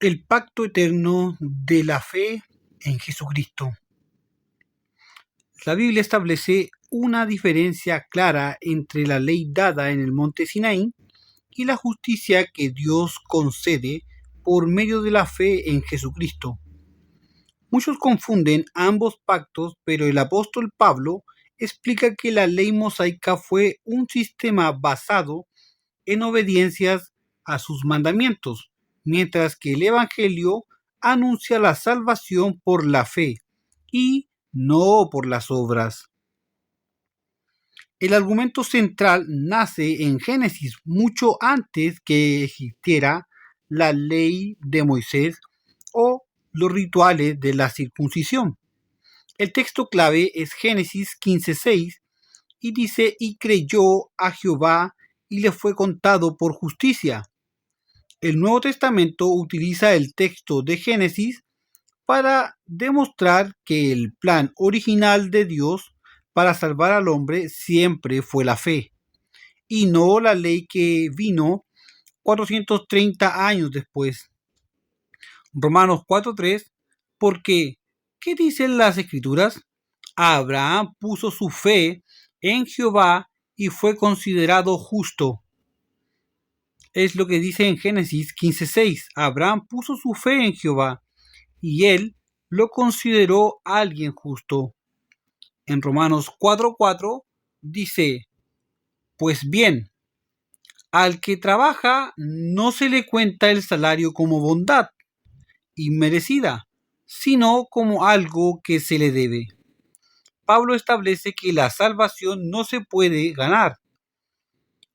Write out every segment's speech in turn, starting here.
El pacto eterno de la fe en Jesucristo. La Biblia establece una diferencia clara entre la ley dada en el monte Sinaí y la justicia que Dios concede por medio de la fe en Jesucristo. Muchos confunden ambos pactos, pero el apóstol Pablo explica que la ley mosaica fue un sistema basado en obediencias a sus mandamientos, mientras que el Evangelio anuncia la salvación por la fe y no por las obras. El argumento central nace en Génesis mucho antes que existiera la ley de Moisés o los rituales de la circuncisión. El texto clave es Génesis 15:6 y dice: y creyó a Jehová y le fue contado por justicia. El Nuevo Testamento utiliza el texto de Génesis para demostrar que el plan original de Dios para salvar al hombre siempre fue la fe, y no la ley que vino 430 años después. Romanos 4:3, porque, ¿qué dicen las Escrituras? Abraham puso su fe en Jehová y fue considerado justo. Es lo que dice en Génesis 15:6. Abraham puso su fe en Jehová y él lo consideró alguien justo. En Romanos 4:4 dice: pues bien, al que trabaja no se le cuenta el salario como bondad inmerecida, sino como algo que se le debe. Pablo establece que la salvación no se puede ganar.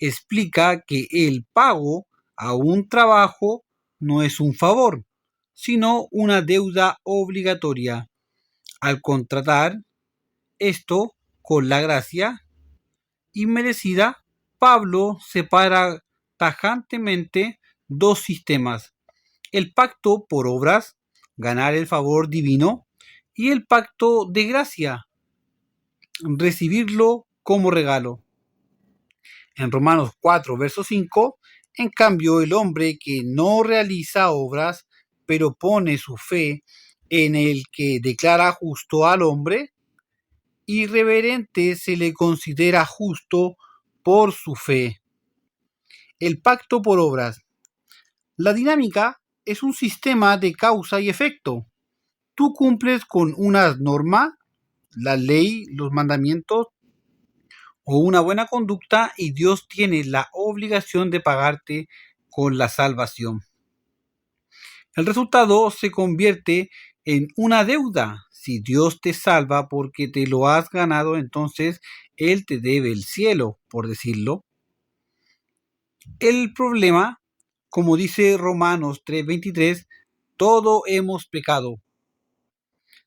Explica que el pago a un trabajo no es un favor, sino una deuda obligatoria. Al contratar esto con la gracia inmerecida, Pablo separa tajantemente dos sistemas: el pacto por obras, ganar el favor divino, y el pacto de gracia, recibirlo como regalo. En Romanos 4, verso 5, en cambio, el hombre que no realiza obras, pero pone su fe en el que declara justo al hombre, irreverente se le considera justo por su fe. El pacto por obras. La dinámica es un sistema de causa y efecto. Tú cumples con una norma, la ley, los mandamientos o una buena conducta y Dios tiene la obligación de pagarte con la salvación. El resultado se convierte en una deuda. Si Dios te salva porque te lo has ganado, entonces Él te debe el cielo, por decirlo. El problema, como dice Romanos 3:23, todo hemos pecado.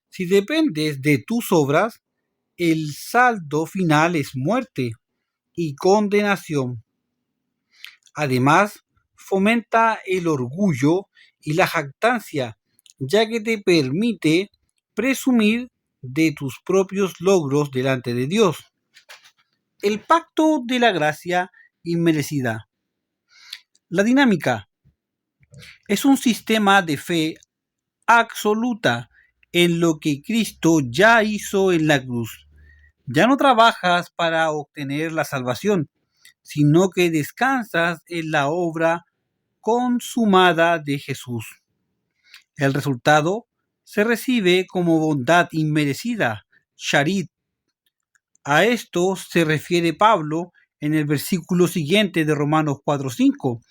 Si dependes de tus obras, el saldo final es muerte y condenación. Además, fomenta el orgullo y la jactancia, ya que te permite presumir de tus propios logros delante de Dios. El pacto de la gracia inmerecida. La dinámica es un sistema de fe absoluta en lo que Cristo ya hizo en la cruz. Ya no trabajas para obtener la salvación, sino que descansas en la obra consumada de Jesús. El resultado se recibe como bondad inmerecida, charit. A esto se refiere Pablo en el versículo siguiente de Romanos 4:5.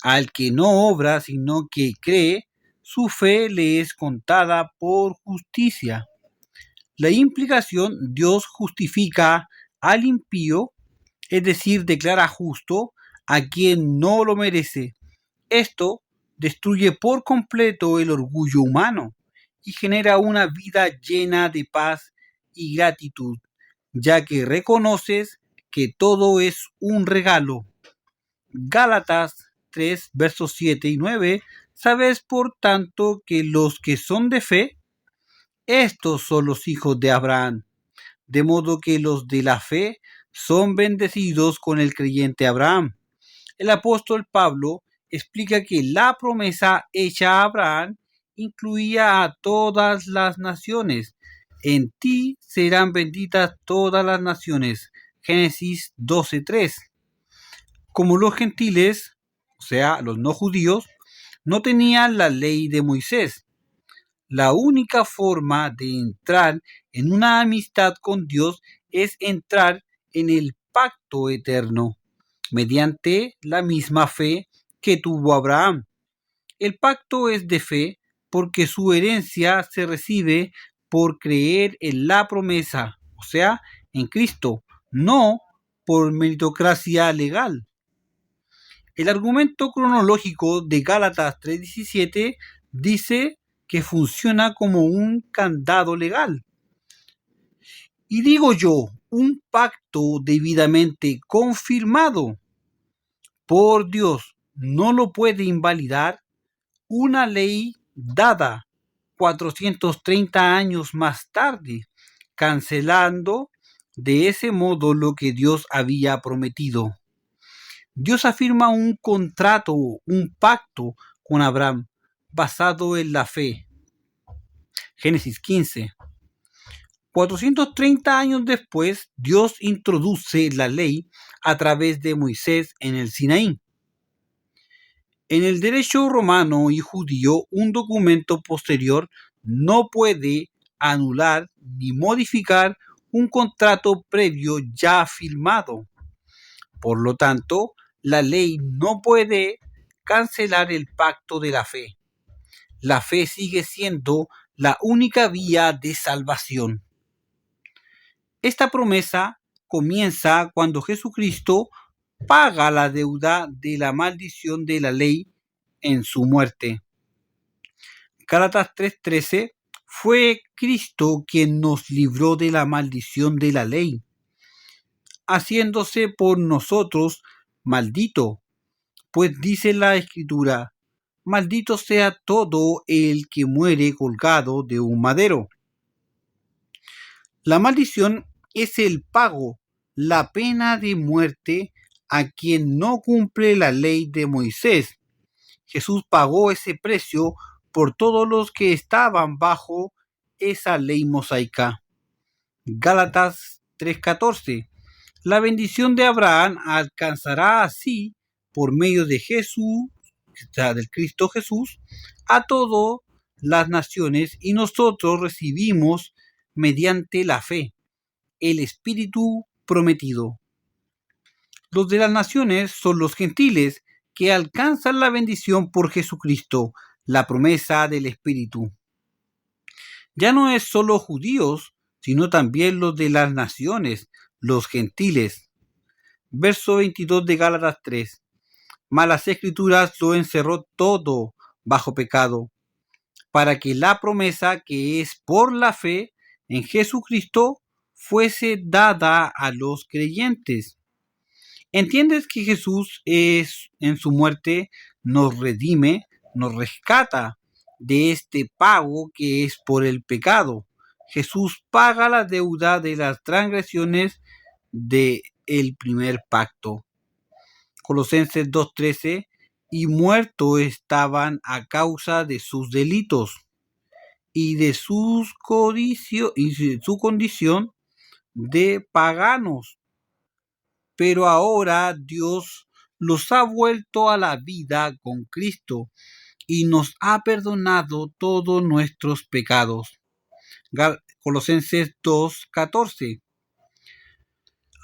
Al que no obra, sino que cree, su fe le es contada por justicia. La implicación: Dios justifica al impío, es decir, declara justo a quien no lo merece. Esto destruye por completo el orgullo humano y genera una vida llena de paz y gratitud, ya que reconoces que todo es un regalo. Gálatas 3, versos 7 y 9. Sabes, por tanto, que los que son de fe, estos son los hijos de Abraham. De modo que los de la fe son bendecidos con el creyente Abraham. El apóstol Pablo explica que la promesa hecha a Abraham incluía a todas las naciones. En ti serán benditas todas las naciones. Génesis 12:3. Como los gentiles, o sea, los no judíos, no tenían la ley de Moisés. La única forma de entrar en una amistad con Dios es entrar en el pacto eterno, mediante la misma fe que tuvo Abraham. El pacto es de fe porque su herencia se recibe por creer en la promesa, o sea, en Cristo, no por meritocracia legal. El argumento cronológico de Gálatas 3:17 dice que funciona como un candado legal. Y digo yo, un pacto debidamente confirmado por Dios no lo puede invalidar una ley dada 430 años más tarde, cancelando de ese modo lo que Dios había prometido. Dios afirma un contrato, un pacto con Abraham basado en la fe. Génesis 15. 430 años después, Dios introduce la ley a través de Moisés en el Sinaí. En el derecho romano y judío, un documento posterior no puede anular ni modificar un contrato previo ya firmado. Por lo tanto, la ley no puede cancelar el pacto de la fe. La fe sigue siendo la única vía de salvación. Esta promesa comienza cuando Jesucristo paga la deuda de la maldición de la ley en su muerte. Gálatas 3:13. Fue Cristo quien nos libró de la maldición de la ley, haciéndose por nosotros maldito, pues dice la Escritura: maldito sea todo el que muere colgado de un madero. La maldición es el pago, la pena de muerte a quien no cumple la ley de Moisés. Jesús pagó ese precio por todos los que estaban bajo esa ley mosaica. Gálatas 3:14. La bendición de Abraham alcanzará así, por medio de Jesús, del Cristo Jesús, a todas las naciones, y nosotros recibimos mediante la fe el Espíritu prometido. Los de las naciones son los gentiles que alcanzan la bendición por Jesucristo, la promesa del Espíritu. Ya no es solo judíos, sino también los de las naciones, los gentiles. Verso 22 de Gálatas 3. Mas las Escrituras lo encerró todo bajo pecado, para que la promesa que es por la fe en Jesucristo fuese dada a los creyentes. ¿Entiendes que Jesús en su muerte nos redime, nos rescata de este pago que es por el pecado? Jesús paga la deuda de las transgresiones del primer pacto. Colosenses 2:13. Y muertos estaban a causa de sus delitos y de su condición de paganos. Pero ahora Dios los ha vuelto a la vida con Cristo y nos ha perdonado todos nuestros pecados. Colosenses 2:14.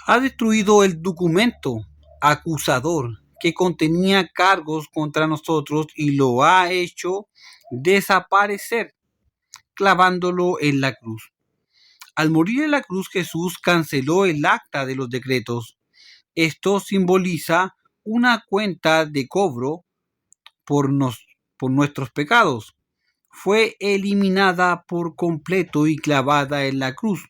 Ha destruido el documento acusador que contenía cargos contra nosotros y lo ha hecho desaparecer, clavándolo en la cruz. Al morir en la cruz, Jesús canceló el acta de los decretos. Esto simboliza una cuenta de cobro por nuestros pecados. Fue eliminada por completo y clavada en la cruz,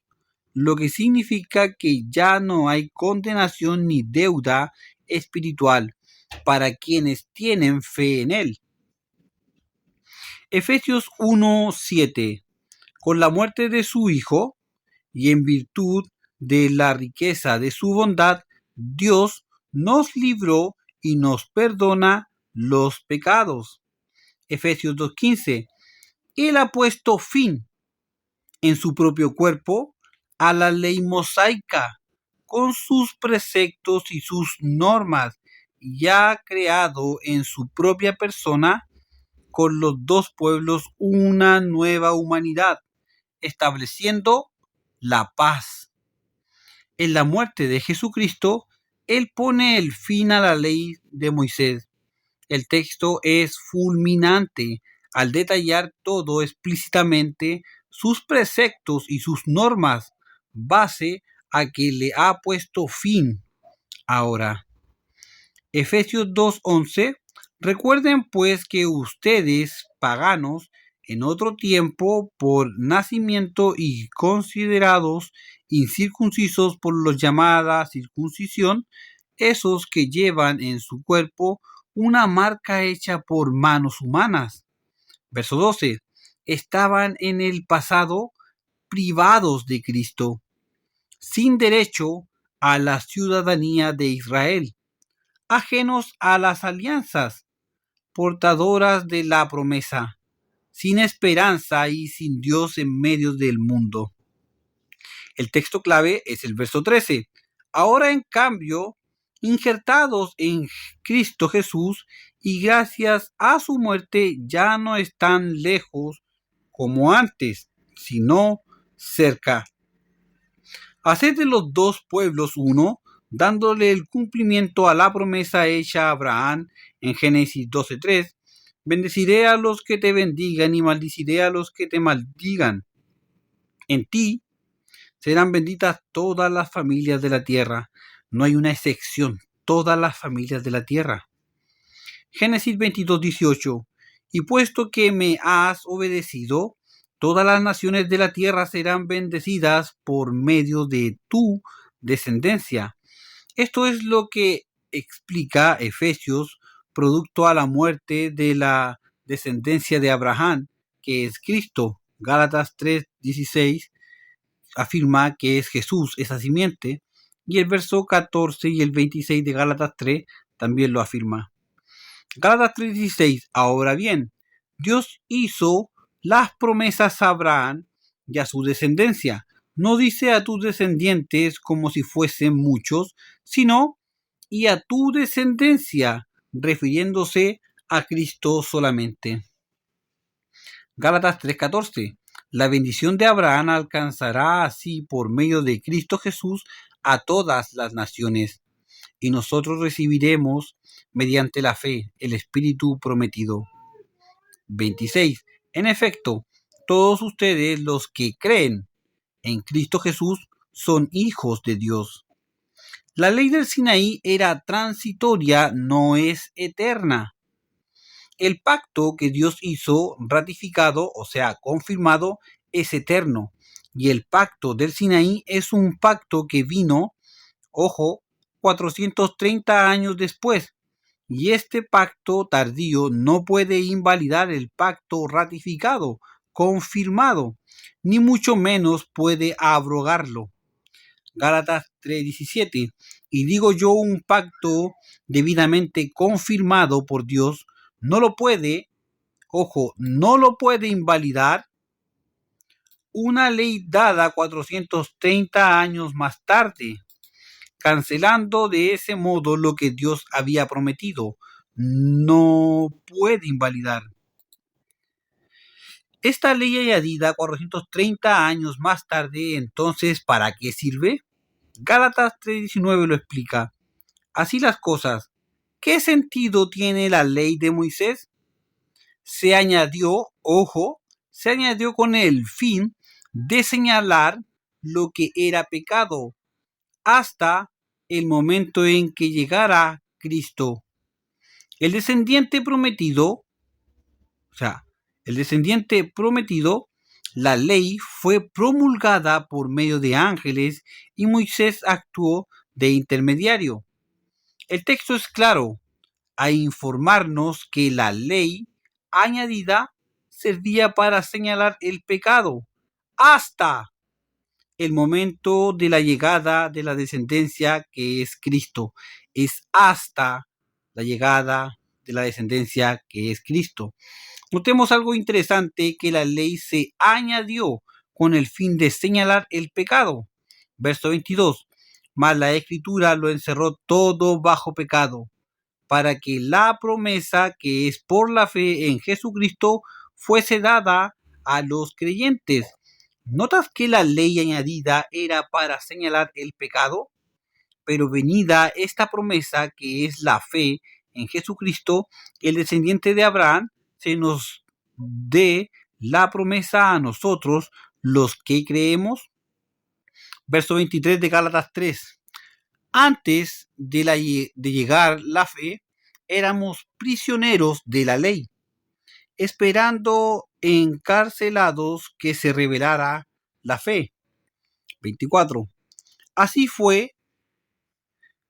lo que significa que ya no hay condenación ni deuda espiritual para quienes tienen fe en Él. Efesios 1:7. Con la muerte de su Hijo, y en virtud de la riqueza de su bondad, Dios nos libró y nos perdona los pecados. Efesios 2:15. Él ha puesto fin en su propio cuerpo a la ley mosaica con sus preceptos y sus normas, y ha creado en su propia persona con los dos pueblos una nueva humanidad, estableciendo la paz. En la muerte de Jesucristo, Él pone el fin a la ley de Moisés. El texto es fulminante al detallar todo explícitamente sus preceptos y sus normas, base a que le ha puesto fin ahora. Efesios 2:11. Recuerden pues que ustedes, paganos, en otro tiempo por nacimiento y considerados incircuncisos por los llamada circuncisión, esos que llevan en su cuerpo una marca hecha por manos humanas. Verso 12. Estaban en el pasado privados de Cristo, sin derecho a la ciudadanía de Israel, ajenos a las alianzas, portadoras de la promesa, sin esperanza y sin Dios en medio del mundo. El texto clave es el verso 13. Ahora, en cambio, injertados en Cristo Jesús y gracias a su muerte ya no están lejos como antes, sino cerca. Haced de los dos pueblos uno, dándole el cumplimiento a la promesa hecha a Abraham en Génesis 12:3. Bendeciré a los que te bendigan y maldiciré a los que te maldigan. En ti serán benditas todas las familias de la tierra. No hay una excepción, todas las familias de la tierra. Génesis 22:18. Y puesto que me has obedecido, todas las naciones de la tierra serán bendecidas por medio de tu descendencia. Esto es lo que explica Efesios, producto a la muerte de la descendencia de Abraham, que es Cristo. Gálatas 3:16 afirma que es Jesús esa simiente, y el verso 14 y el 26 de Gálatas 3 también lo afirma. Gálatas 3:16. Ahora bien, Dios hizo las promesas a Abraham y a su descendencia. No dice a tus descendientes como si fuesen muchos, sino y a tu descendencia, refiriéndose a Cristo solamente. Gálatas 3:14. La bendición de Abraham alcanzará así por medio de Cristo Jesús a todas las naciones, y nosotros recibiremos mediante la fe el Espíritu prometido. 26. En efecto, todos ustedes los que creen en Cristo Jesús son hijos de Dios. La ley del Sinaí era transitoria, no es eterna. El pacto que Dios hizo, ratificado, o sea, confirmado, es eterno. Y el pacto del Sinaí es un pacto que vino, ojo, 430 años después. Y este pacto tardío no puede invalidar el pacto ratificado, confirmado, ni mucho menos puede abrogarlo. Gálatas 3:17. Y digo yo, un pacto debidamente confirmado por Dios no lo puede, ojo, no lo puede invalidar una ley dada 430 años más tarde, cancelando de ese modo lo que Dios había prometido. No puede invalidar. Esta ley añadida 430 años más tarde, entonces, ¿para qué sirve? Gálatas 3:19 lo explica. Así las cosas, ¿qué sentido tiene la ley de Moisés? Se añadió, ojo, se añadió con el fin de señalar lo que era pecado hasta el momento en que llegara Cristo. El descendiente prometido, la ley fue promulgada por medio de ángeles y Moisés actuó de intermediario. El texto es claro a informarnos que la ley añadida servía para señalar el pecado hasta el momento de la llegada de la descendencia que es Cristo. Es hasta la llegada de la descendencia que es Cristo. Notemos algo interesante, que la ley se añadió con el fin de señalar el pecado. Verso 22. Mas la Escritura lo encerró todo bajo pecado, para que la promesa que es por la fe en Jesucristo fuese dada a los creyentes. ¿Notas que la ley añadida era para señalar el pecado? Pero venida esta promesa que es la fe en Jesucristo, el descendiente de Abraham, se nos dé la promesa a nosotros, los que creemos. Verso 23 de Gálatas 3. Antes de llegar la fe, éramos prisioneros de la ley, esperando encarcelados que se revelara la fe. 24. Así fue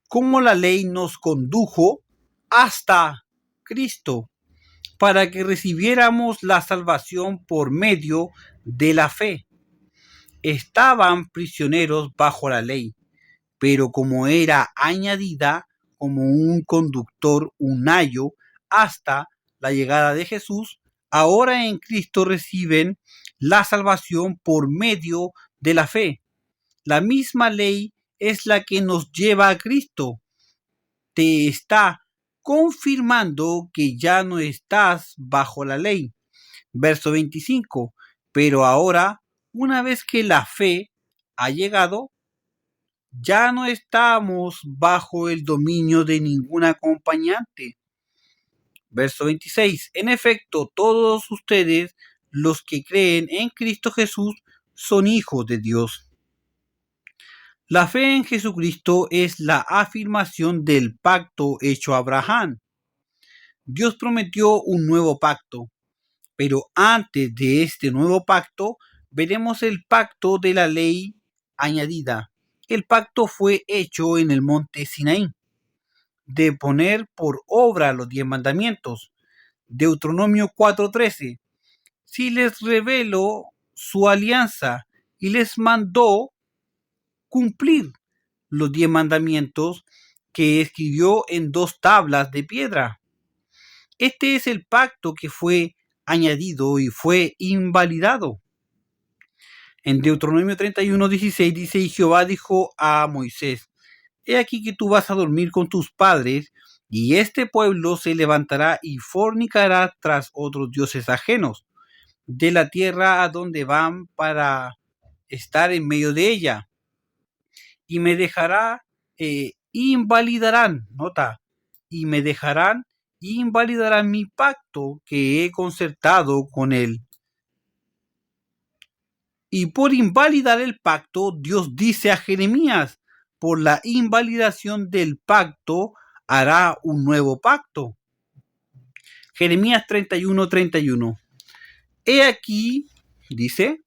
como la ley nos condujo hasta Cristo, para que recibiéramos la salvación por medio de la fe. Estaban prisioneros bajo la ley, pero como era añadida como un conductor, un ayo, hasta la llegada de Jesús, ahora en Cristo reciben la salvación por medio de la fe. La misma ley es la que nos lleva a Cristo. Te está confirmando que ya no estás bajo la ley. Verso 25. Pero ahora, una vez que la fe ha llegado, ya no estamos bajo el dominio de ningún acompañante. Verso 26. En efecto, todos ustedes, los que creen en Cristo Jesús, son hijos de Dios. La fe en Jesucristo es la afirmación del pacto hecho a Abraham. Dios prometió un nuevo pacto, pero antes de este nuevo pacto, veremos el pacto de la ley añadida. El pacto fue hecho en el monte Sinaí, de poner por obra los 10 mandamientos. Deuteronomio 4:13. Si les reveló su alianza y les mandó cumplir los 10 mandamientos que escribió en 2 tablas de piedra. Este es el pacto que fue añadido y fue invalidado. En Deuteronomio 31:16 dice: y Jehová dijo a Moisés: he aquí que tú vas a dormir con tus padres, y este pueblo se levantará y fornicará tras otros dioses ajenos, de la tierra a donde van para estar en medio de ella, y me dejará, invalidarán, nota, y me dejarán, invalidarán mi pacto que he concertado con él. Y por invalidar el pacto, Dios dice a Jeremías: por la invalidación del pacto hará un nuevo pacto. Jeremías 31:31. He aquí, dice,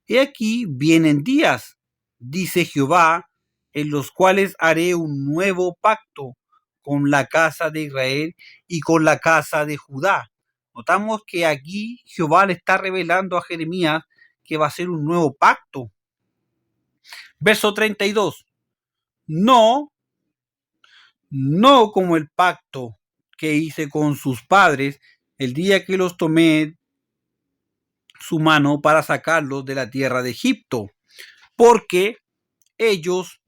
he aquí vienen días, dice Jehová, en los cuales haré un nuevo pacto con la casa de Israel y con la casa de Judá. Notamos que aquí Jehová le está revelando a Jeremías que va a ser un nuevo pacto. Verso 32. No como el pacto que hice con sus padres el día que los tomé su mano para sacarlos de la tierra de Egipto, porque ellos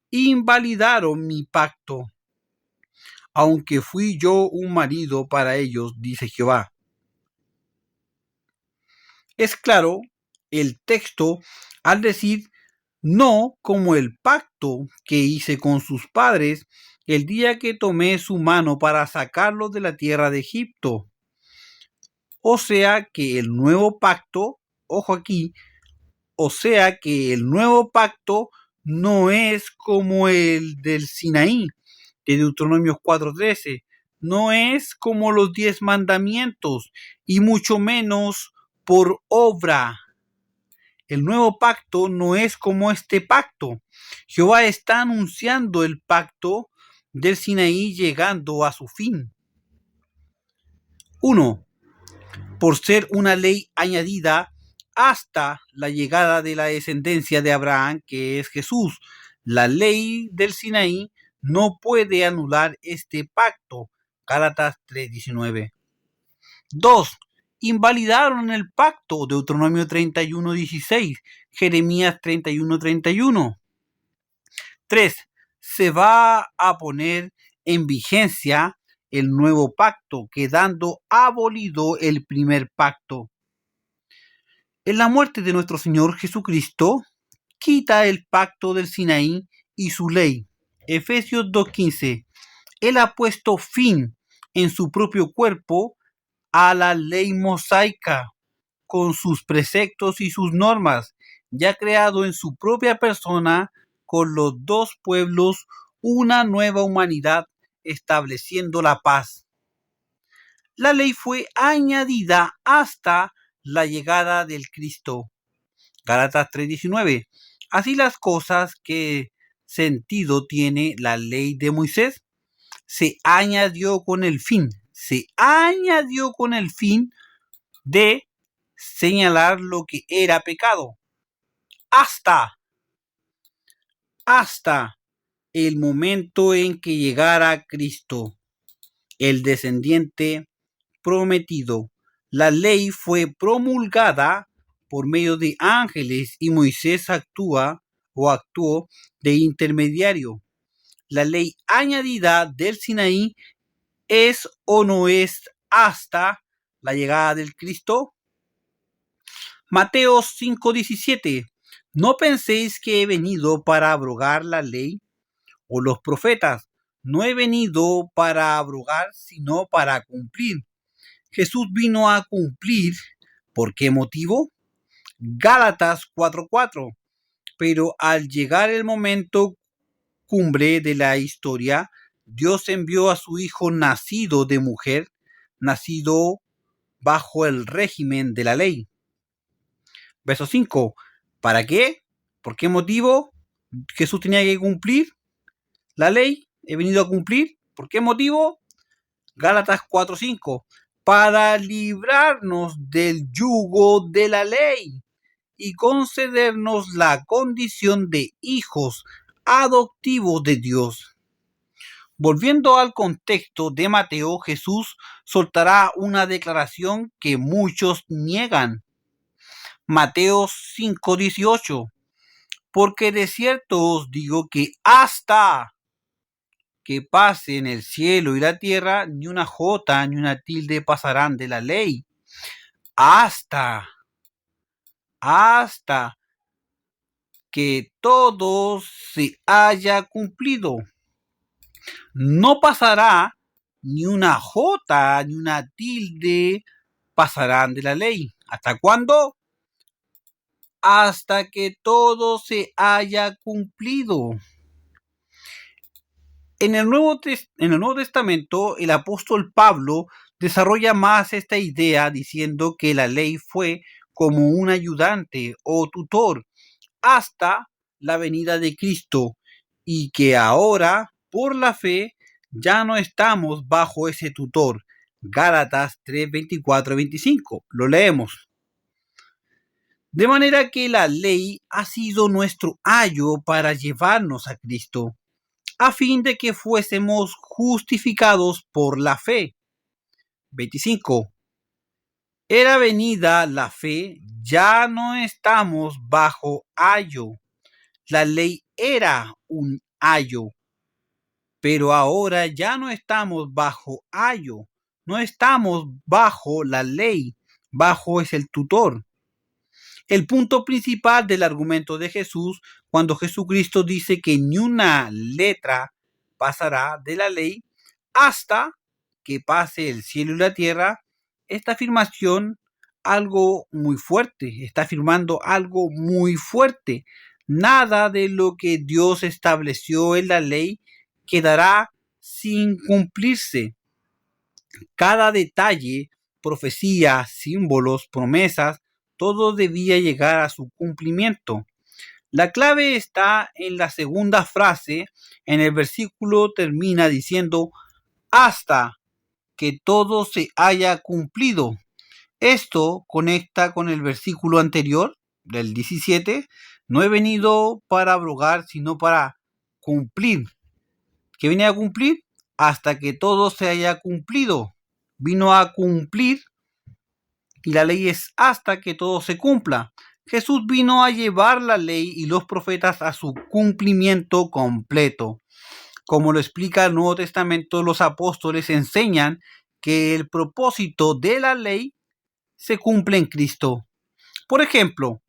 invalidaron mi pacto, aunque fui yo un marido para ellos, dice Jehová. Es claro el texto al decir: no como el pacto que hice con sus padres el día que tomé su mano para sacarlos de la tierra de Egipto. O sea que el nuevo pacto, ojo aquí, o sea que el nuevo pacto no es como el del Sinaí, de Deuteronomio 4:13, no es como los 10 mandamientos, y mucho menos por obra. El nuevo pacto no es como este pacto. Jehová está anunciando el pacto del Sinaí llegando a su fin. 1. Por ser una ley añadida hasta la llegada de la descendencia de Abraham, que es Jesús. La ley del Sinaí no puede anular este pacto. Gálatas 3:19. 2. Invalidaron el pacto, Deuteronomio 31:16, Jeremías 31:31. 3. Se va a poner en vigencia el nuevo pacto, quedando abolido el primer pacto. En la muerte de nuestro Señor Jesucristo, quita el pacto del Sinaí y su ley. Efesios 2:15. Él ha puesto fin en su propio cuerpo a la ley mosaica, con sus preceptos y sus normas, ya creado en su propia persona con los dos pueblos una nueva humanidad, estableciendo la paz. La ley fue añadida hasta la llegada del Cristo. Gálatas 3:19. Así las cosas, ¿qué sentido tiene la ley de Moisés? Se añadió con el fin de señalar lo que era pecado, hasta el momento en que llegara Cristo, el descendiente prometido. La ley fue promulgada por medio de ángeles y Moisés actuó de intermediario. La ley añadida del Sinaí es o no es hasta la llegada del Cristo. Mateo 5:17. No penséis que he venido para abrogar la ley o los profetas. No he venido para abrogar, sino para cumplir. Jesús vino a cumplir. ¿Por qué motivo? Gálatas 4:4. Pero al llegar el momento cumbre de la historia, Dios envió a su Hijo nacido de mujer, nacido bajo el régimen de la ley. Verso 5. ¿Para qué? ¿Por qué motivo Jesús tenía que cumplir la ley? He venido a cumplir. ¿Por qué motivo? Gálatas 4:5. Para librarnos del yugo de la ley y concedernos la condición de hijos adoptivos de Dios. Volviendo al contexto de Mateo, Jesús soltará una declaración que muchos niegan. Mateo 5:18. Porque de cierto os digo que hasta que pasen el cielo y la tierra, ni una jota ni una tilde pasarán de la ley, hasta que todo se haya cumplido. No pasará ni una jota ni una tilde pasarán de la ley. ¿Hasta cuándo? Hasta que todo se haya cumplido. En el Nuevo Testamento, el apóstol Pablo desarrolla más esta idea diciendo que la ley fue como un ayudante o tutor hasta la venida de Cristo y que ahora, por la fe, ya no estamos bajo ese tutor. Gálatas 3:24-25. Lo leemos. De manera que la ley ha sido nuestro ayo para llevarnos a Cristo, a fin de que fuésemos justificados por la fe. 25. Era venida la fe, ya no estamos bajo ayo. La ley era un ayo, pero ahora ya no estamos bajo ayo. No estamos bajo la ley, bajo es el tutor. El punto principal del argumento de Jesús, cuando Jesucristo dice que ni una letra pasará de la ley hasta que pase el cielo y la tierra, esta afirmación está afirmando algo muy fuerte. Nada de lo que Dios estableció en la ley quedará sin cumplirse. Cada detalle, profecía, símbolos, promesas, todo debía llegar a su cumplimiento. La clave está en la segunda frase. En el versículo termina diciendo hasta que todo se haya cumplido. Esto conecta con el versículo anterior del 17. No he venido para abrogar, sino para cumplir. ¿Qué venía a cumplir? hasta que todo se haya cumplido. Vino a cumplir, y la ley es hasta que todo se cumpla. Jesús vino a llevar la ley y los profetas a su cumplimiento completo. Como lo explica el Nuevo Testamento, los apóstoles enseñan que el propósito de la ley se cumple en Cristo. Por ejemplo,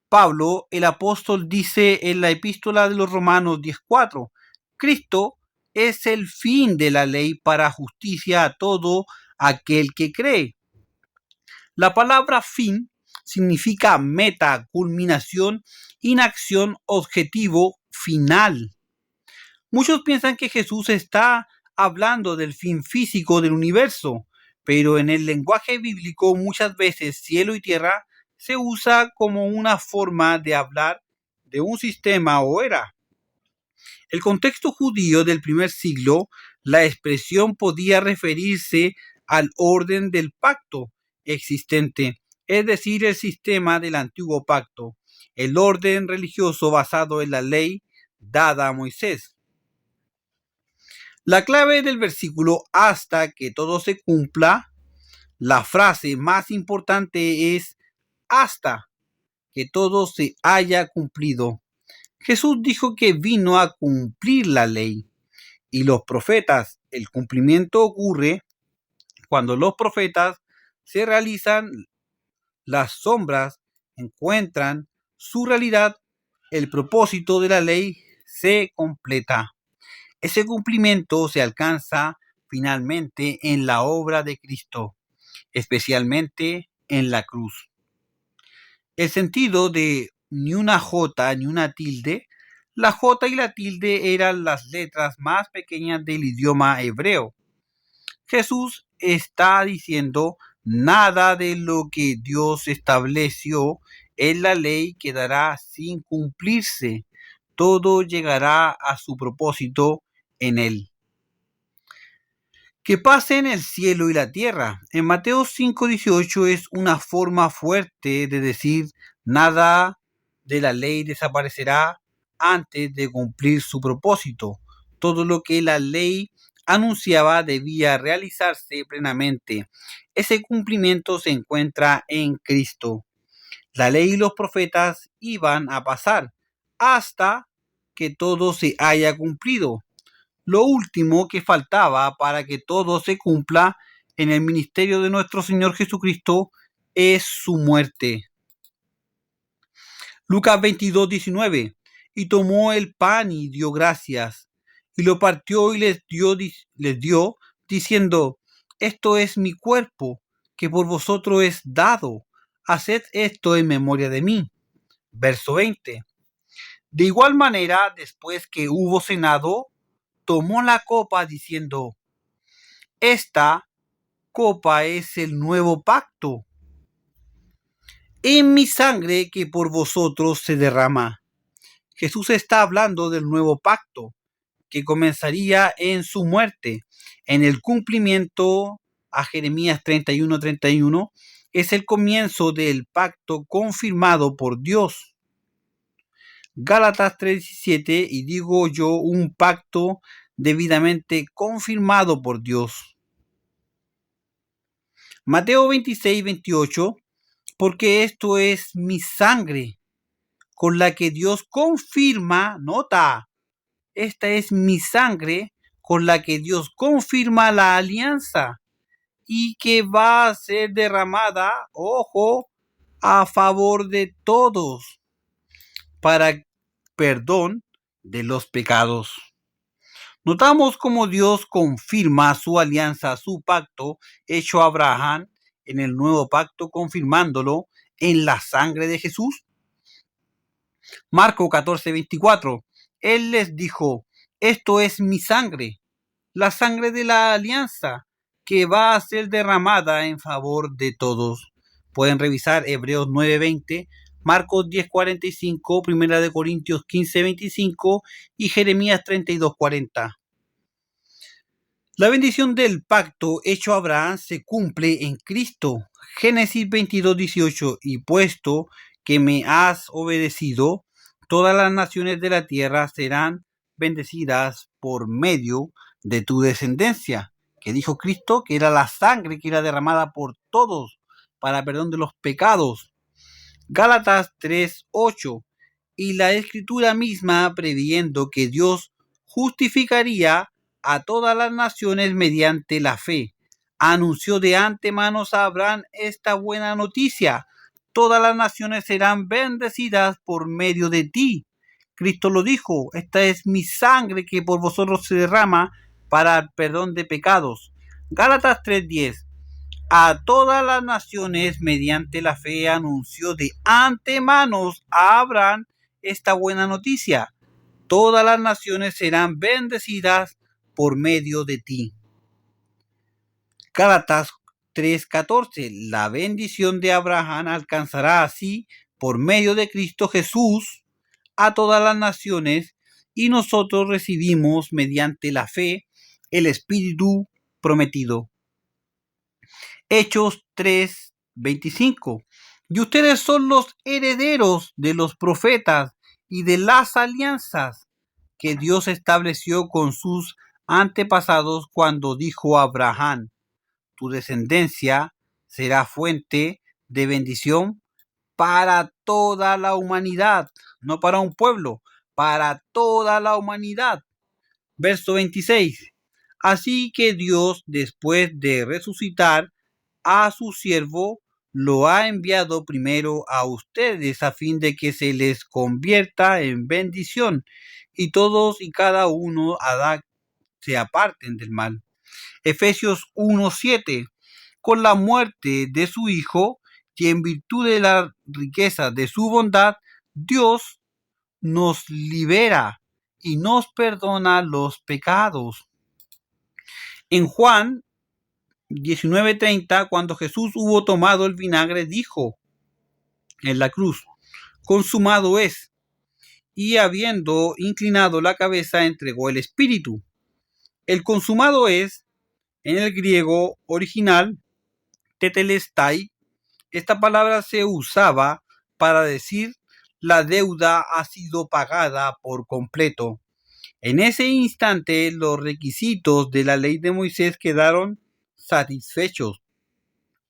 Pablo, el apóstol, dice en la epístola de los Romanos 10:4, Cristo es el fin de la ley para justicia a todo aquel que cree. La palabra fin significa meta, culminación, inacción, objetivo, final. Muchos piensan que Jesús está hablando del fin físico del universo, pero en el lenguaje bíblico muchas veces cielo y tierra se usa como una forma de hablar de un sistema o era. El contexto judío del primer siglo, la expresión podía referirse al orden del pacto existente, es decir, el sistema del antiguo pacto, el orden religioso basado en la ley dada a Moisés. La clave del versículo hasta que todo se cumpla, la frase más importante es hasta que todo se haya cumplido. Jesús dijo que vino a cumplir la ley y los profetas. El cumplimiento ocurre cuando los profetas se realizan, las sombras encuentran su realidad, el propósito de la ley se completa. Ese cumplimiento se alcanza finalmente en la obra de Cristo, especialmente en la cruz. El sentido de ni una J ni una tilde, la J y la tilde eran las letras más pequeñas del idioma hebreo. Jesús está diciendo nada de lo que Dios estableció en la ley quedará sin cumplirse. Todo llegará a su propósito en él. Que pase en el cielo y la tierra. En Mateo 5:18 es una forma fuerte de decir nada de la ley desaparecerá antes de cumplir su propósito. Todo lo que la ley anunciaba debía realizarse plenamente. Ese cumplimiento se encuentra en Cristo. La ley y los profetas iban a pasar hasta que todo se haya cumplido. Lo último que faltaba para que todo se cumpla en el ministerio de nuestro Señor Jesucristo es su muerte. Lucas 22:19. Y tomó el pan y dio gracias, y lo partió y les dio, diciendo, esto es mi cuerpo, que por vosotros es dado. Haced esto en memoria de mí. Verso 20. De igual manera, después que hubo cenado, tomó la copa diciendo, esta copa es el nuevo pacto en mi sangre que por vosotros se derrama. Jesús está hablando del nuevo pacto que comenzaría en su muerte. En el cumplimiento a Jeremías 31:31 es el comienzo del pacto confirmado por Dios. Gálatas 3:17, y digo yo, un pacto debidamente confirmado por Dios. Mateo 26:28, porque esto es mi sangre, con la que Dios confirma, nota, esta es mi sangre, con la que Dios confirma la alianza, y que va a ser derramada, ojo, a favor de todos, para perdón de los pecados. Notamos cómo Dios confirma su alianza, su pacto hecho a Abraham en el nuevo pacto, confirmándolo en la sangre de Jesús. Marcos 14:24. Él les dijo, esto es mi sangre, la sangre de la alianza, que va a ser derramada en favor de todos. Pueden revisar Hebreos 9:20, Marcos 10:45, 1 Corintios 15:25 y Jeremías 32:40. La bendición del pacto hecho a Abraham se cumple en Cristo. Génesis 22:18, y puesto que me has obedecido, todas las naciones de la tierra serán bendecidas por medio de tu descendencia, que dijo Cristo que era la sangre que era derramada por todos para perdón de los pecados. Gálatas 3:8. Y la escritura misma, previendo que Dios justificaría a todas las naciones mediante la fe, anunció de antemano a Abraham esta buena noticia: todas las naciones serán bendecidas por medio de ti. Cristo lo dijo: esta es mi sangre que por vosotros se derrama para el perdón de pecados. Gálatas 3:10. A todas las naciones mediante la fe anunció de antemano a Abraham esta buena noticia: todas las naciones serán bendecidas por medio de ti. Gálatas 3:14. La bendición de Abraham alcanzará así, por medio de Cristo Jesús, a todas las naciones, y nosotros recibimos mediante la fe el Espíritu prometido. Hechos 3:25. Y ustedes son los herederos de los profetas y de las alianzas que Dios estableció con sus antepasados cuando dijo a Abraham: tu descendencia será fuente de bendición para toda la humanidad, no para un pueblo, para toda la humanidad. Verso 26. Así que Dios, después de resucitar a su siervo, lo ha enviado primero a ustedes a fin de que se les convierta en bendición y todos y cada uno se aparten del mal. Efesios 1:7. Con la muerte de su Hijo, y en virtud de la riqueza de su bondad, Dios nos libera y nos perdona los pecados. En Juan 19:30, cuando Jesús hubo tomado el vinagre, dijo en la cruz: consumado es. Y habiendo inclinado la cabeza, entregó el espíritu. El consumado es, en el griego original, tetelestai. Esta palabra se usaba para decir: la deuda ha sido pagada por completo. En ese instante los requisitos de la ley de Moisés quedaron satisfechos.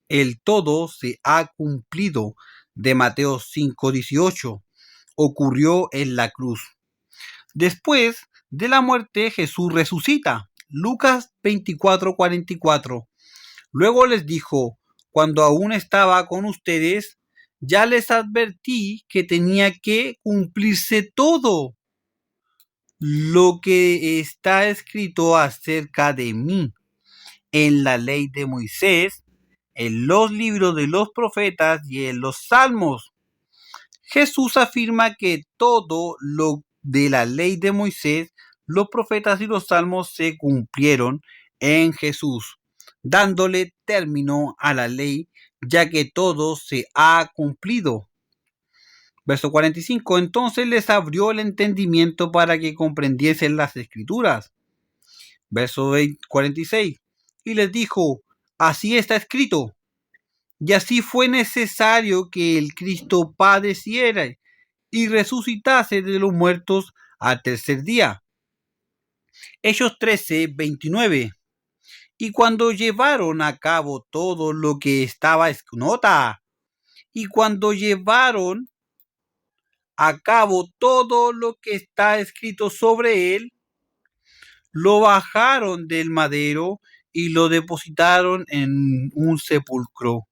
El todo se ha cumplido, de Mateo 5:18, ocurrió en la cruz. Después de la muerte, Jesús resucita. Lucas 24:44. Luego les dijo: cuando aún estaba con ustedes, ya les advertí que tenía que cumplirse todo lo que está escrito acerca de mí en la ley de Moisés, en los libros de los profetas y en los salmos. Jesús afirma que todo lo de la ley de Moisés, los profetas y los salmos se cumplieron en Jesús, dándole término a la ley, ya que todo se ha cumplido. Verso 45. Entonces les abrió el entendimiento para que comprendiesen las escrituras. Verso 46. Y les dijo: así está escrito, y así fue necesario que el Cristo padeciera y resucitase de los muertos al tercer día. Hechos 13:29. Y cuando llevaron a cabo todo lo que estaba escrito, y cuando llevaron a cabo todo lo que está escrito sobre él, lo bajaron del madero y lo depositaron en un sepulcro.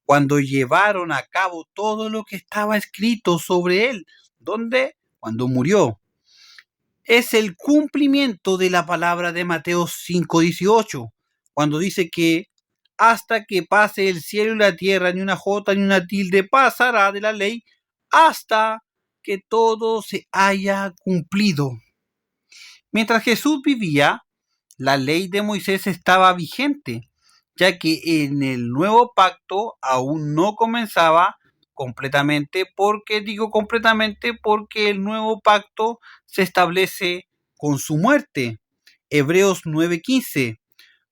Cuando llevaron a cabo todo lo que estaba escrito sobre él, ¿dónde? Cuando murió. Es el cumplimiento de la palabra de Mateo 5:18, cuando dice que hasta que pase el cielo y la tierra, ni una jota ni una tilde pasará de la ley, hasta que todo se haya cumplido. Mientras Jesús vivía, la ley de Moisés estaba vigente, ya que en el nuevo pacto aún no comenzaba completamente. Porque digo completamente? Porque el nuevo pacto se establece con su muerte. Hebreos 9:15.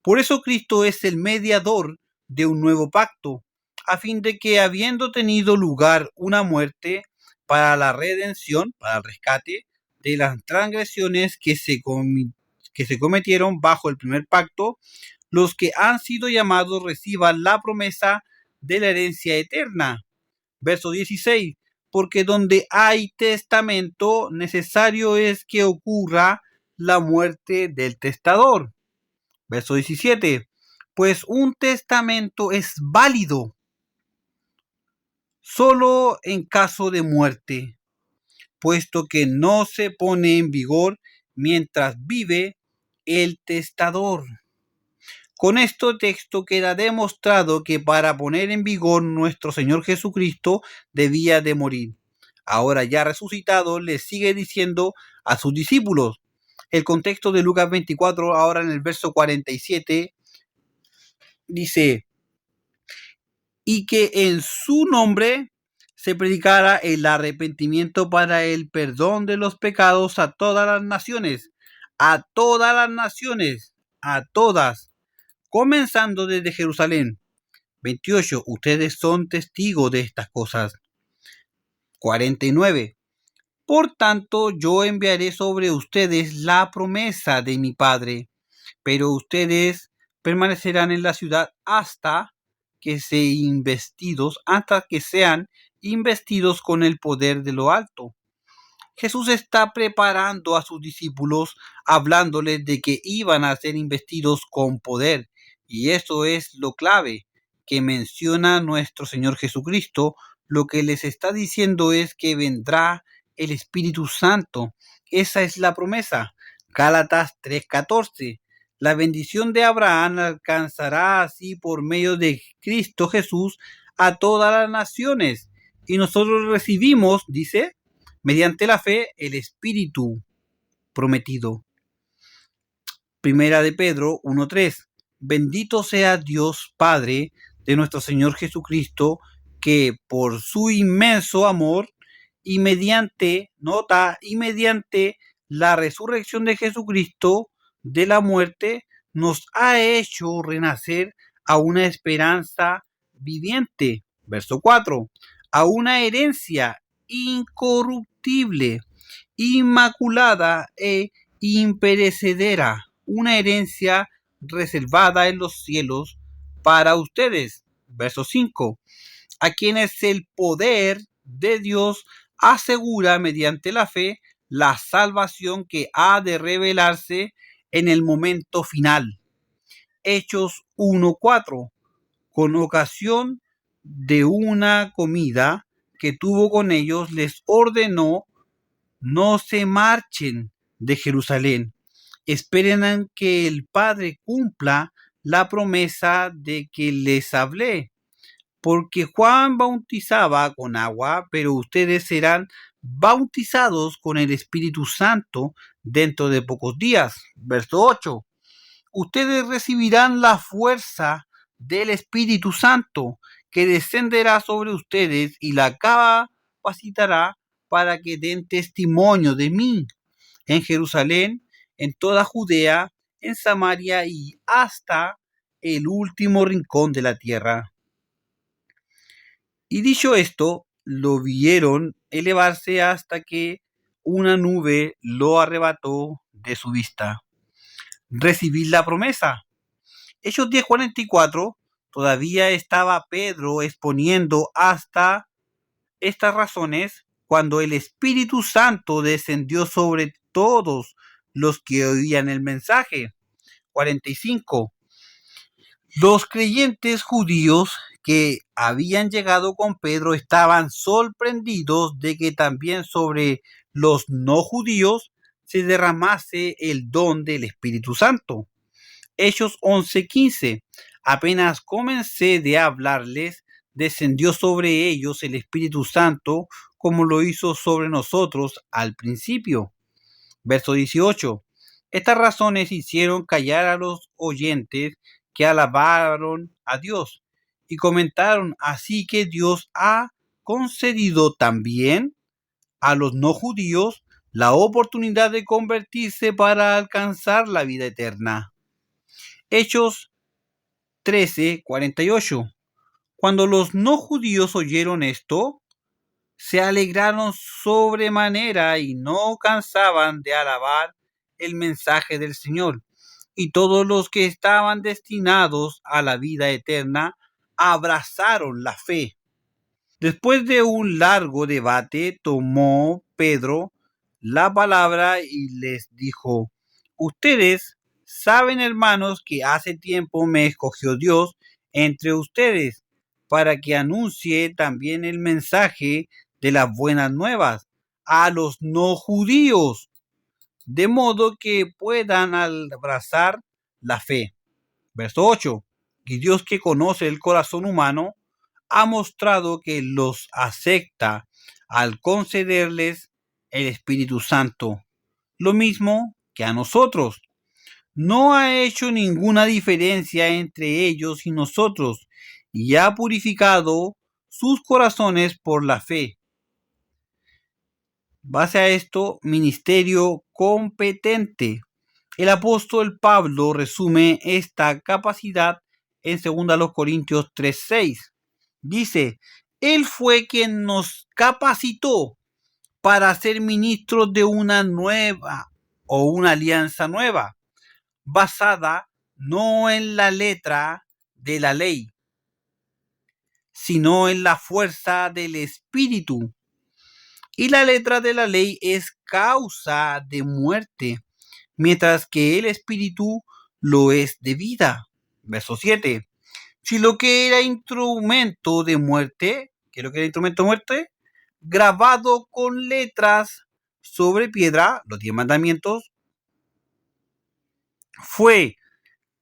Por eso Cristo es el mediador de un nuevo pacto, a fin de que, habiendo tenido lugar una muerte para la redención, para el rescate de las transgresiones que se que se cometieron bajo el primer pacto, los que han sido llamados reciban la promesa de la herencia eterna. Verso 16. Porque donde hay testamento, necesario es que ocurra la muerte del testador. Verso 17. Pues un testamento es válido solo en caso de muerte, puesto que no se pone en vigor mientras vive el testador. Con este texto queda demostrado que para poner en vigor nuestro Señor Jesucristo debía de morir. Ahora ya resucitado, le sigue diciendo a sus discípulos. El contexto de Lucas 24, ahora en el verso 47, dice: y que en su nombre se predicara el arrepentimiento para el perdón de los pecados a todas las naciones, a todas, comenzando desde Jerusalén. 28. Ustedes son testigos de estas cosas. 49. Por tanto, yo enviaré sobre ustedes la promesa de mi Padre, pero ustedes permanecerán en la ciudad hasta que sean investidos con el poder de lo alto. Jesús está preparando a sus discípulos, hablándoles de que iban a ser investidos con poder. Y eso es lo clave que menciona nuestro Señor Jesucristo. Lo que les está diciendo es que vendrá el Espíritu Santo. Esa es la promesa. Gálatas 3:14. La bendición de Abraham alcanzará así por medio de Cristo Jesús a todas las naciones. Y nosotros recibimos, dice, mediante la fe, el Espíritu prometido. Primera de Pedro 1:3. Bendito sea Dios Padre de nuestro Señor Jesucristo, que por su inmenso amor y mediante la resurrección de Jesucristo de la muerte, nos ha hecho renacer a una esperanza viviente. Verso 4. A una herencia incorruptible, inmaculada e imperecedera, una herencia reservada en los cielos para ustedes. Verso 5. A quienes el poder de Dios asegura mediante la fe la salvación que ha de revelarse en el momento final. Hechos 1:4. Con ocasión de una comida que tuvo con ellos, les ordenó: no se marchen de Jerusalén, esperen a que el Padre cumpla la promesa de que les hablé, porque Juan bautizaba con agua, pero ustedes serán bautizados con el Espíritu Santo dentro de pocos días. Verso 8. Ustedes recibirán la fuerza del Espíritu Santo, que descenderá sobre ustedes y la capacitará para que den testimonio de mí en Jerusalén, en toda Judea, en Samaria y hasta el último rincón de la tierra. Y dicho esto, lo vieron elevarse hasta que una nube lo arrebató de su vista. Recibir la promesa. Hechos 10:44, todavía estaba Pedro exponiendo hasta estas razones cuando el Espíritu Santo descendió sobre todos los que oían el mensaje. 45. Los creyentes judíos que habían llegado con Pedro estaban sorprendidos de que también sobre los no judíos se derramase el don del Espíritu Santo. Hechos 11:15. Apenas comencé de hablarles, descendió sobre ellos el Espíritu Santo, como lo hizo sobre nosotros al principio. Verso 18. Estas razones hicieron callar a los oyentes, que alabaron a Dios y comentaron: así que Dios ha concedido también a los no judíos la oportunidad de convertirse para alcanzar la vida eterna. Hechos 13:48. Cuando los no judíos oyeron esto, se alegraron sobremanera y no cansaban de alabar el mensaje del Señor, y todos los que estaban destinados a la vida eterna abrazaron la fe. Después de un largo debate, tomó Pedro la palabra y les dijo: ustedes saben, hermanos, que hace tiempo me escogió Dios entre ustedes para que anuncie también el mensaje de las buenas nuevas a los no judíos, de modo que puedan abrazar la fe. Verso 8. Y Dios, que conoce el corazón humano, ha mostrado que los acepta al concederles el Espíritu Santo, lo mismo que a nosotros. No ha hecho ninguna diferencia entre ellos y nosotros, y ha purificado sus corazones por la fe. Base a esto, ministerio competente. El apóstol Pablo resume esta capacidad en 2 Corintios 3:6. Dice: Él fue quien nos capacitó para ser ministros de una nueva o una alianza nueva, basada no en la letra de la ley, sino en la fuerza del Espíritu. Y la letra de la ley es causa de muerte, mientras que el Espíritu lo es de vida. Verso 7. Si lo que era instrumento de muerte, ¿qué es lo que era instrumento de muerte? Grabado con letras sobre piedra, los 10 mandamientos, fue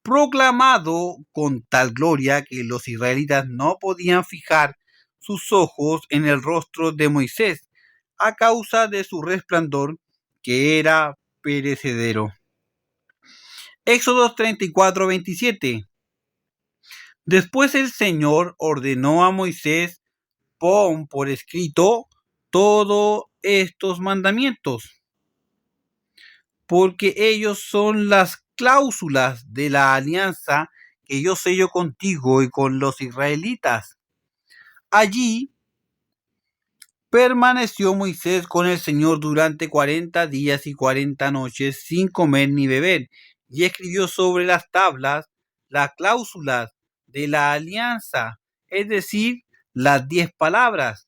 proclamado con tal gloria que los israelitas no podían fijar sus ojos en el rostro de Moisés a causa de su resplandor, que era perecedero. Éxodo 34:27. Después el Señor ordenó a Moisés: pon por escrito todos estos mandamientos, porque ellos son las cláusulas de la alianza que yo sello contigo y con los israelitas. Allí permaneció Moisés con el Señor durante 40 días y 40 noches sin comer ni beber, y escribió sobre las tablas las cláusulas de la alianza, es decir, las 10 palabras.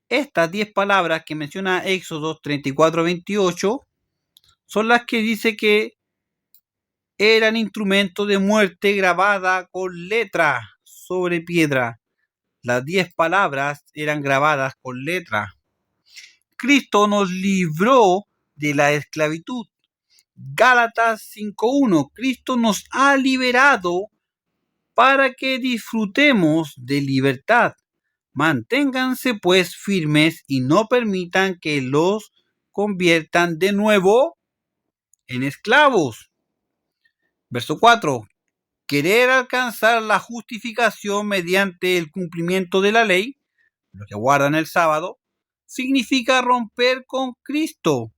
Estas 10 palabras que menciona Éxodo 34:28 son las que dice que eran instrumentos de muerte grabada con letra sobre piedra. Las 10 palabras eran grabadas con letra. Cristo nos libró de la esclavitud. Gálatas 5:1. Cristo nos ha liberado para que disfrutemos de libertad. Manténganse pues firmes y no permitan que los conviertan de nuevo en esclavos. Verso 4. Querer alcanzar la justificación mediante el cumplimiento de la ley, lo que guardan el sábado, significa romper con Cristo,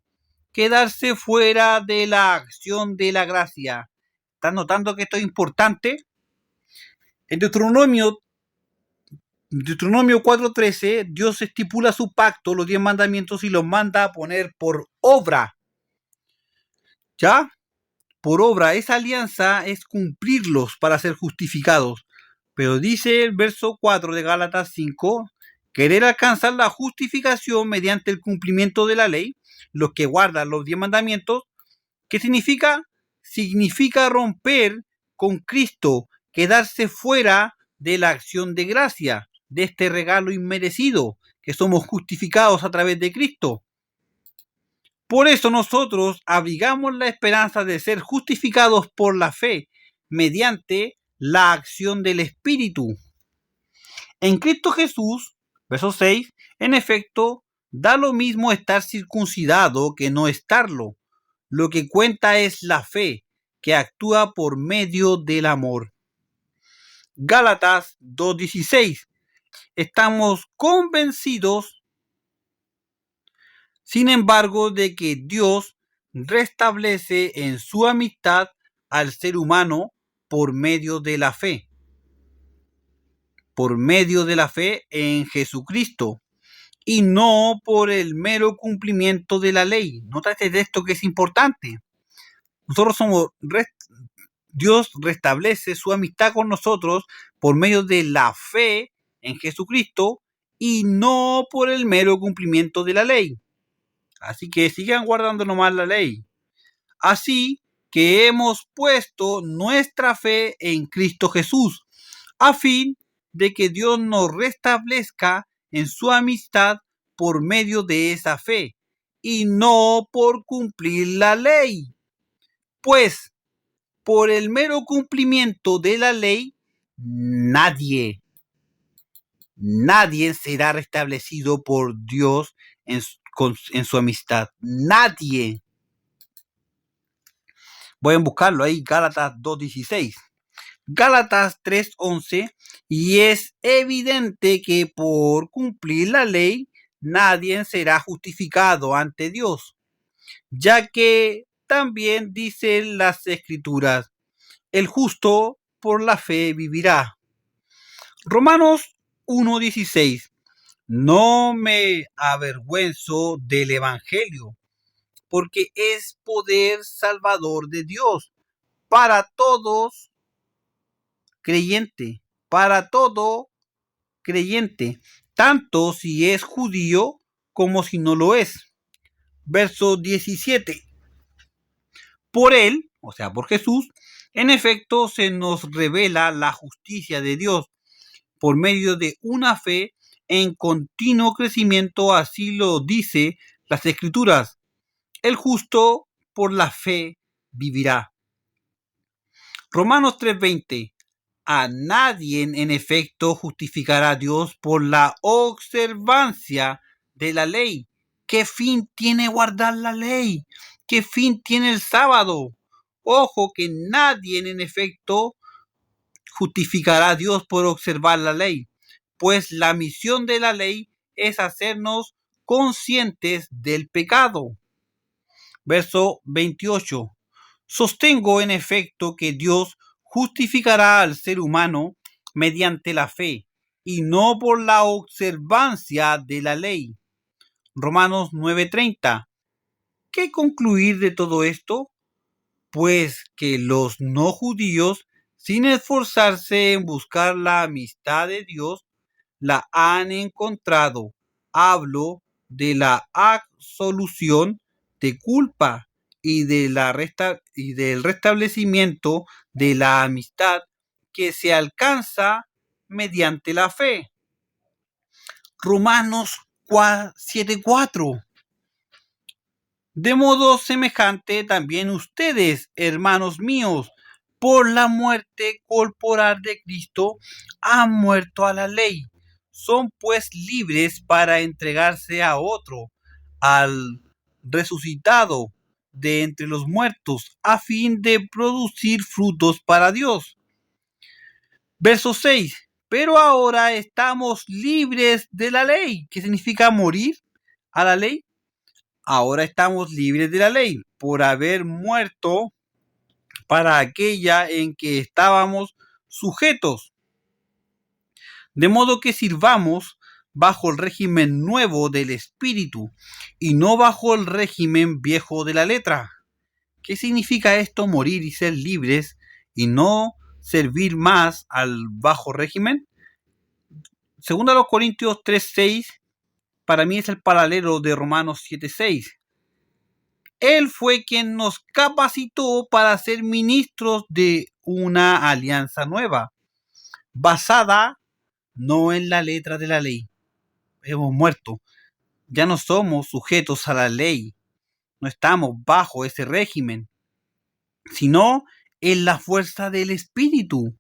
quedarse fuera de la acción de la gracia. ¿Están notando que esto es importante? En Deuteronomio 4:13, Dios estipula su pacto, los 10 mandamientos, y los manda a poner por obra. ¿Ya? Por obra. Esa alianza es cumplirlos para ser justificados. Pero dice el verso 4 de Gálatas 5, querer alcanzar la justificación mediante el cumplimiento de la ley, los que guardan los 10 mandamientos. ¿Qué significa? Significa romper con Cristo, quedarse fuera de la acción de gracia, de este regalo inmerecido, que somos justificados a través de Cristo. Por eso nosotros abrigamos la esperanza de ser justificados por la fe, mediante la acción del Espíritu. En Cristo Jesús, verso 6, en efecto, da lo mismo estar circuncidado que no estarlo. Lo que cuenta es la fe, que actúa por medio del amor. Gálatas 2:16. Estamos convencidos, sin embargo, de que Dios restablece en su amistad al ser humano por medio de la fe. Por medio de la fe en Jesucristo. y no por el mero cumplimiento de la ley. Nota este texto que es importante. Nosotros somos, Dios restablece su amistad con nosotros por medio de la fe en Jesucristo y no por el mero cumplimiento de la ley. Así que sigan guardando nomás la ley. Así que hemos puesto nuestra fe en Cristo Jesús, a fin de que Dios nos restablezca en su amistad por medio de esa fe, y no por cumplir la ley. Pues por el mero cumplimiento de la ley, nadie será restablecido por Dios en su amistad. Nadie. Voy a buscarlo ahí, Gálatas 2:16. Gálatas 3:11, y es evidente que por cumplir la ley nadie será justificado ante Dios, ya que también dicen las Escrituras, el justo por la fe vivirá. Romanos 1:16, no me avergüenzo del Evangelio, porque es poder salvador de Dios para todos creyente, para todo creyente, tanto si es judío como si no lo es. Verso 17. Por él, o sea, por Jesús, en efecto se nos revela la justicia de Dios por medio de una fe en continuo crecimiento, así lo dice las Escrituras. El justo por la fe vivirá. Romanos 3:20. A nadie en efecto justificará Dios por la observancia de la ley. ¿Qué fin tiene guardar la ley? ¿Qué fin tiene el sábado? Ojo, que nadie en efecto justificará a Dios por observar la ley, pues la misión de la ley es hacernos conscientes del pecado. Verso 28. Sostengo en efecto que Dios justificará al ser humano mediante la fe y no por la observancia de la ley. Romanos 9:30. ¿Qué concluir de todo esto? Pues que los no judíos, sin esforzarse en buscar la amistad de Dios, la han encontrado. Hablo de la absolución de culpa y del restablecimiento de la amistad que se alcanza mediante la fe. Romanos 7:4. De modo semejante también ustedes, hermanos míos, por la muerte corporal de Cristo, han muerto a la ley. Son pues libres para entregarse a otro, al resucitado de entre los muertos, a fin de producir frutos para Dios. Verso 6. Pero ahora estamos libres de la ley. ¿Qué significa morir a la ley? Ahora estamos libres de la ley por haber muerto para aquella en que estábamos sujetos. De modo que sirvamos bajo el régimen nuevo del espíritu y no bajo el régimen viejo de la letra. ¿Qué significa esto, morir y ser libres y no servir más al bajo régimen? Segundo a los Corintios 3:6, para mí es el paralelo de Romanos 7:6. Él fue quien nos capacitó para ser ministros de una alianza nueva, basada no en la letra de la ley. Hemos muerto. Ya no somos sujetos a la ley. No estamos bajo ese régimen, sino en la fuerza del Espíritu.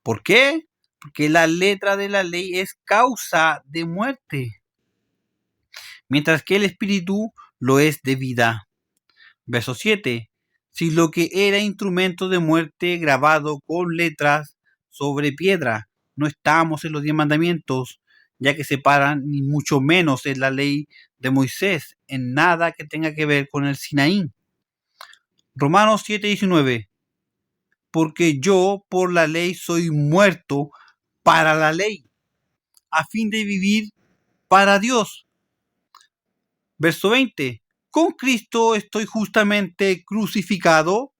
¿Por qué? Porque la letra de la ley es causa de muerte, mientras que el Espíritu lo es de vida. Verso 7. Si lo que era instrumento de muerte grabado con letras sobre piedra, no estamos en los 10 mandamientos, ya que separan, ni mucho menos en la ley de Moisés, en nada que tenga que ver con el Sinaí. Romanos 7:19. Porque yo por la ley soy muerto para la ley, a fin de vivir para Dios. Verso 20. Con Cristo estoy justamente crucificado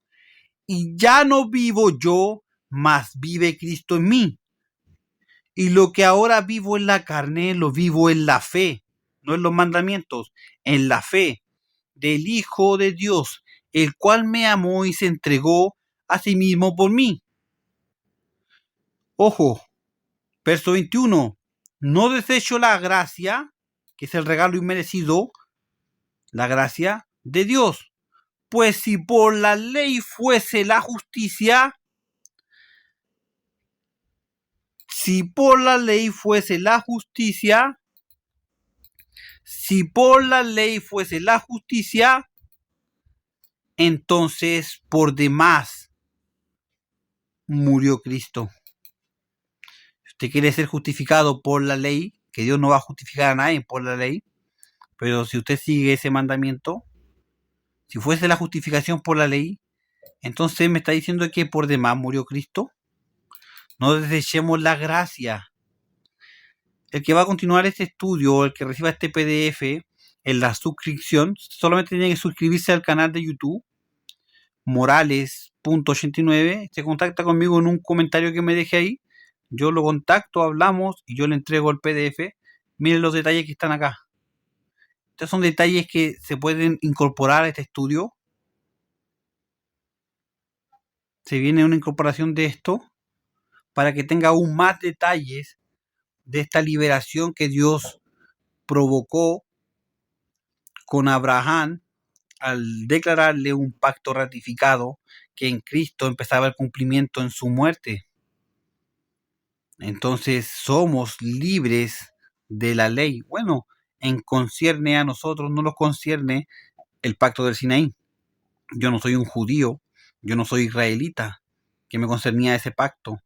y ya no vivo yo, mas vive Cristo en mí. Y lo que ahora vivo en la carne, lo vivo en la fe, no en los mandamientos, en la fe del Hijo de Dios, el cual me amó y se entregó a sí mismo por mí. Ojo, verso 21. No desecho la gracia, que es el regalo inmerecido, la gracia de Dios. Pues si por la ley fuese la justicia, si por la ley fuese la justicia, si por la ley fuese la justicia, entonces por demás murió Cristo. Si usted quiere ser justificado por la ley, que Dios no va a justificar a nadie por la ley, pero si usted sigue ese mandamiento, si fuese la justificación por la ley, entonces me está diciendo que por demás murió Cristo. No desechemos la gracia. El que va a continuar este estudio, el que reciba este PDF en la suscripción, solamente tiene que suscribirse al canal de YouTube Morales.89. Se contacta conmigo en un comentario que me deje ahí. Yo lo contacto, hablamos y yo le entrego el PDF. Miren los detalles que están acá. Estos son detalles que se pueden incorporar a este estudio. Se viene una incorporación de esto para que tenga aún más detalles de esta liberación que Dios provocó con Abraham al declararle un pacto ratificado que en Cristo empezaba el cumplimiento en su muerte. Entonces somos libres de la ley. Bueno, en concierne a nosotros, no nos concierne el pacto del Sinaí. Yo no soy un judío, yo no soy israelita, que me concernía ese pacto.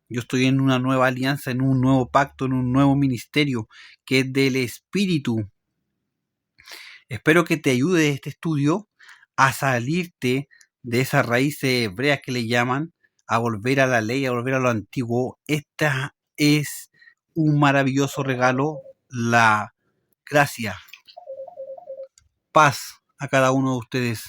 Yo estoy en una nueva alianza, en un nuevo pacto, en un nuevo ministerio, que es del Espíritu. Espero que te ayude este estudio a salirte de esas raíces hebreas que le llaman, a volver a la ley, a volver a lo antiguo. Esta es un maravilloso regalo, la gracia. Paz a cada uno de ustedes.